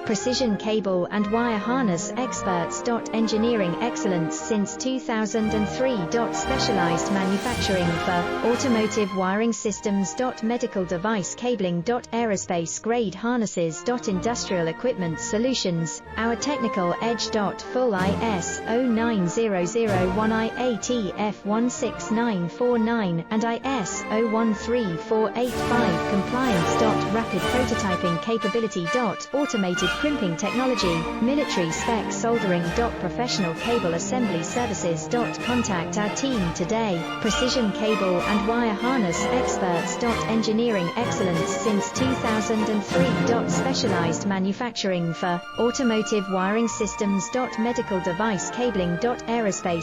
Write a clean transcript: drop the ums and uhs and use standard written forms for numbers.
Precision cable and wire harness experts. Engineering excellence since 2003. Specialized manufacturing for automotive wiring systems. Medical device cabling. Aerospace grade harnesses. Industrial equipment solutions. Our technical edge. Full ISO 9001 IATF 16949 and ISO 13485 compliance. Rapid prototyping capability. Automated crimping technology. Military spec soldering. Professional cable assembly services. Contact our team today. Precision cable and wire harness experts. Engineering excellence since 2003. Specialized manufacturing for automotive wiring systems. Medical device cabling. Aerospace